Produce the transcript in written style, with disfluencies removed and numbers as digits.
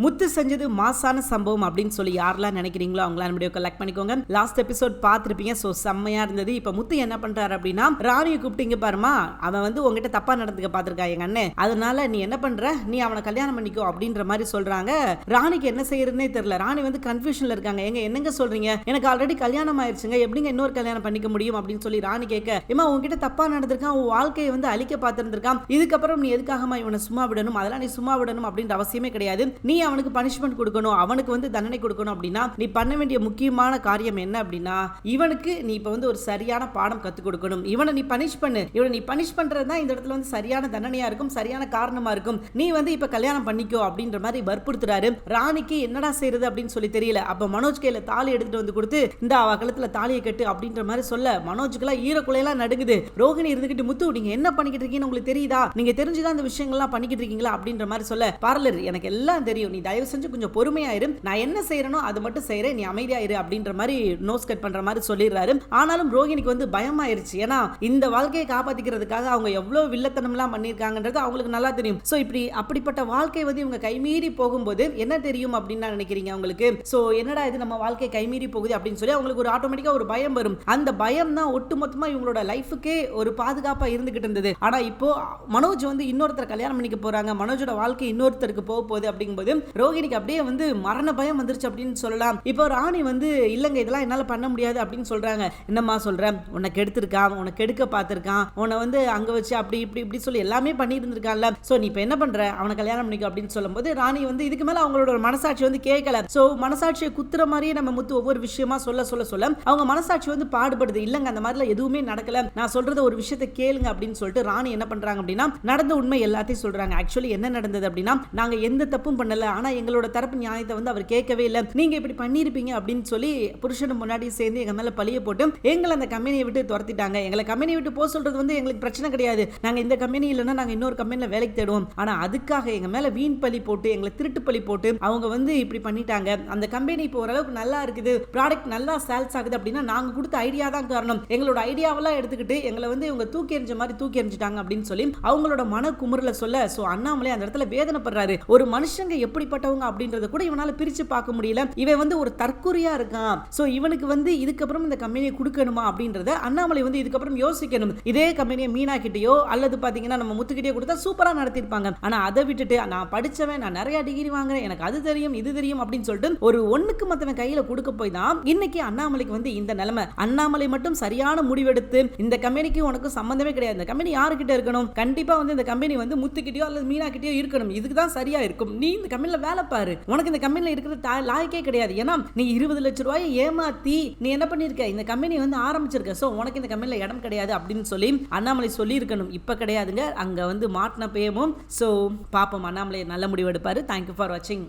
முத்து செஞ்சது மாசான சம்பவம் அப்படின்னு சொல்லி யாரெல்லாம் நினைக்கிறீங்களோ அவங்களாம் நம்முடைய கலெக்ட் பண்ணிக்கோங்க. லாஸ்ட் எபிசோட் பார்த்துருப்பீங்க. ஸோ செம்மையா இருந்தது. இப்போ முத்து என்ன பண்றாரு அப்படின்னா, ராணியை கூப்பிட்டீங்க பாருமா, அவன் வந்து உங்ககிட்ட தப்பா நடந்துக்க பார்த்துருக்கா எங்க அண்ணன், அதனால நீ என்ன பண்ற, நீ அவனை கல்யாணம் பண்ணிக்கோ அப்படின்ற மாதிரி சொல்றாங்க. ராணிக்கு என்ன செய்யறதுனே தெரியல. ராணி வந்து கன்ஃபியூஷன்ல இருக்காங்க. என்னங்க சொல்றீங்க, எனக்கு ஆல்ரெடி கல்யாணம் ஆயிடுச்சுங்க, எப்படிங்க இன்னொரு கல்யாணம் பண்ணிக்க முடியும் அப்படின்னு சொல்லி ராணி கேட்க, ஏமா உங்ககிட்ட தப்பா நடந்திருக்கான், உன் வாழ்க்கையை வந்து அழிக்க பார்த்திருந்திருக்கான், இதுக்கப்புறம் நீ எதுக்காகமா இவனை சும்மா விடணும், அதெல்லாம் நீ சும்மா விடணும் அப்படின்ற அவசியமே கிடையாது, நீ அவனுக்கு பனிஷ்மெண்ட் கொடுக்கணும், அவனுக்கு வந்து தண்டனை கொடுக்கணும் அப்படின்னா நீ பண்ண வேண்டிய முக்கியமான காரியம் என்ன அப்படின்னா, இவனுக்கு நீ இப்ப வந்து ஒரு சரியான பாடம் கத்துக் கொடுக்கணும், இவனை நீ பனிஷ் பண்ணு, இவனை நீ பனிஷ் பண்றது தான் இந்த இடத்துல வந்து சரியான தண்டனையா இருக்கும், சரியான காரணமா இருக்கும், நீ வந்து இப்ப கல்யாணம் பண்ணிக்கோ அப்படின்ற மாதிரி வற்புறுத்துறாரு. ராணிக்கு என்னடா செய்யறது அப்படின்னு சொல்லி தெரியல. அப்ப மனோஜ் கையில தாலி எடுத்துட்டு வந்து கொடுத்து, இந்த அவ கழுத்துல தாலியை கட்டு அப்படின்ற மாதிரி சொல்ல, மனோஜுக்கெல்லாம் ஈரக்குலையெல்லாம் நடுங்குது. ரோகிணி இருந்துகிட்டு, முத்து நீங்க என்ன பண்ணிக்கிட்டு இருக்கீங்கன்னு உங்களுக்கு தெரியுதா, நீங்க தெரிஞ்சுதான் இந்த விஷயங்கள்லாம் பண்ணிக்கிட்டு இருக்கீங்களா அப்படின்ற மாதிரி சொல்ல, பார்லர் எனக்கு எல்லாம் தெரியும், நீ தயவு செஞ்சு கொஞ்சம் பொறுமையா இரு, நான் என்ன செய்யறனோ அது மட்டும் செய்யறேன், நீ அமைதியா இரு அப்படின்ற மாதிரி நோஸ் கட் பண்ற மாதிரி சொல்லிடுறாரு. ஆனாலும் ரோகிணிக்கு வந்து பயமாயிருச்சு. ஏன்னா இந்த வாழ்க்கையை காப்பாத்திக்கிறதுக்காக அவங்க எவ்வளவு வில்லத்தனம்லாம் பண்ணிருக்காங்கன்றது அவங்களுக்கு நல்லா தெரியும். சோ இப்படி அப்படிப்பட்ட வாழ்க்கை வந்து இவங்க கைமீறி போகும்போது என்ன தெரியும் அப்படின்னு நினைக்கிறீங்க அவங்களுக்கு. சோ என்னடா இது நம்ம வாழ்க்கை கைமீறி போகுது அப்படின்னு சொல்லி அவங்களுக்கு ஒரு ஆட்டோமேட்டிக்கா ஒரு பயம் வரும். அந்த பயம் தான் ஒட்டுமொத்தமா இவங்களோட லைஃபுக்கே ஒரு பாதுகாப்பா இருந்துகிட்டு இருந்தது. ஆனா இப்போ மனோஜ் வந்து இன்னொருத்தர் கல்யாணம் பண்ணிக்க போறாங்க, மனோஜோட வாழ்க்கை இன்னொருத்தருக்கு போக போகுது அப்படிங்கும்போது ரோகிணிக்கு அப்படியே வந்து மரண பயம் வந்துருச்சு அப்படின்னு சொல்லலாம். இப்போ ராணி வந்து இல்லங்க இதெல்லாம் என்னால பண்ண முடியாது அப்படின்னு சொல்றாங்க. என்னம்மா சொல்றேன், உனக்கு எடுத்திருக்கான், உனக்கு எடுக்க பார்த்திருக்கான், உன்னை வந்து அங்க வச்சு அப்படி இப்படி இப்படி சொல்லி எல்லாமே பண்ணி இருந்திருக்கான்ல, சோ நீ இப்ப என்ன பண்ற, அவனை கல்யாணம் பண்ணிக்க அப்படின்னு சொல்லும்போது ராணி வந்து இதுக்கு மேல அவங்களோட மனசாட்சி வந்து கேட்கல. சோ மனசாட்சியை குத்துற மாதிரியே நம்ம முத்து ஒவ்வொரு விஷயமா சொல்ல சொல்ல சொல்ல அவங்க மனசாட்சி வந்து பாடுபடுது. இல்லங்க அந்த மாதிரிலாம் எதுவுமே நடக்கல, நான் சொல்றது ஒரு விஷயத்தை கேளுங்க அப்படின்னு சொல்லிட்டு ராணி என்ன பண்றாங்க அப்படின்னா, நடந்த உண்மை எல்லாத்தையும் சொல்றாங்க. ஆக்சுவலி என்ன நடந்தது அப்படின்னா, நாங்க எந்த தப்பும் பண்ணல, ஆனா எங்களோட தரப்பு நியாயத்தை வந்து அவர் கேட்கவே இல்லை, நீங்க இப்படி பண்ணிருப்பீங்க அப்படின்னு சொல்லி புருஷனும் முன்னாடி சேர்ந்து எங்க மேல பழிய போட்டு எங்களை அந்த கம்பெனியை விட்டு துரத்திட்டாங்க. எங்களை கம்பெனியை விட்டு போக சொல்றது வந்து எங்களுக்கு பிரச்சனை கிடையாது, நாங்க இந்த கம்பெனி இல்லைன்னா நாங்க இன்னொரு கம்பெனில வேலைக்கு தேடுவோம், ஆனா அதுக்காக எங்க மேல வீண் பழி போட்டு எங்களை திருட்டு பழி போட்டு அவங்க வந்து இப்படி பண்ணிட்டாங்க. அந்த கம்பெனி இப்போ ஓரளவுக்கு நல்லா இருக்குது, ப்ராடக்ட் நல்லா சேல்ஸ் ஆகுது அப்படின்னா நாங்க கொடுத்த ஐடியா தான் காரணம், எங்களோட ஐடியாவெல்லாம் எடுத்துக்கிட்டு எங்களை வந்து இவங்க தூக்கி எறிஞ்ச மாதிரி தூக்கி எறிஞ்சிட்டாங்க அப்படின்னு சொல்லி அவங்களோட மன குமுறல சொல்ல, சோ அண்ணாமலை அந்த இடத்துல வேதனைப்படுறாரு. ஒரு மனுஷங்க எப்படிப்பட்டவங்க அப்படின்றத கூட இவனால பிரிச்சு பார்க்க முடியல, இவன் வந்து ஒரு தற்குறியா இருக்கான், சோ இவனுக்கு வந்து இதுக்கப்புறம் இந்த கம்பெனியை கொடுக்கணுமா அப்படின்றத அண்ணாமலை வந்து இதுக்கப்புறம் யோசிக்கணும். இதே கம்பெனியை மீனா கிட்டயோ அல்லது பாத்தீங்கன்னா நம்ம முத்துக்கிட்டயோ கொடுத்தா சூப்பரா நடத்திருப்பாங்க. ஆனா அதை விட்டுட்டு நான் படிச்சவன், நான் நிறைய டிகிரி வாங்குறேன், எனக்கு அது தெரியும் இது தெரியும் அப்படின்னு சொல்லிட்டு ஒரு ஒண்ணுக்கு மத்தவன் கையில கொடுக்க போய் தான் இன்னைக்கு அண்ணாமலைக்கு வந்து இந்த நிலைமை. அண்ணாமலை மட்டும் சரியான முடிவெடுத்து இந்த கம்பெனிக்கு உனக்கு சம்பந்தமே கிடையாது, இந்த கம்பெனி யாருக்கிட்ட இருக்கணும், கண்டிப்பா வந்து இந்த கம்பெனி வந்து முத்துக்கிட்டயோ அல்லது மீனா கிட்டயோ இருக்கணும், இதுக்கு தான் சரியா இருக்கும், நீ இந்த கம்பெனில வேலை பாரு, உனக்கு இந்த கம்பெனில இருக்கிற லாய்க்கே கிடையாது, ஏன்னா நீ 20 லட்சம் ரூபாயை ஏமாத்தி நீ என்ன பண்ணிருக்க, இந்த கம்பெனி வந்து ஆரம்பிச்சிருக்க, சோ உனக்கு இந்த கம்பெனில இடம் கிடையாது அப்படின்னு சொல்லி அண்ணாமலை சொல்லி இருக்கணும். இப்ப கிடையாதுங்க, அங்க வந்து மாட்டின பேமும். சோ பாப்போம் அண்ணாமலை நல்ல முடிவு எடுப்பாரு. தேங்க்யூ ஃபார் வாட்சிங்.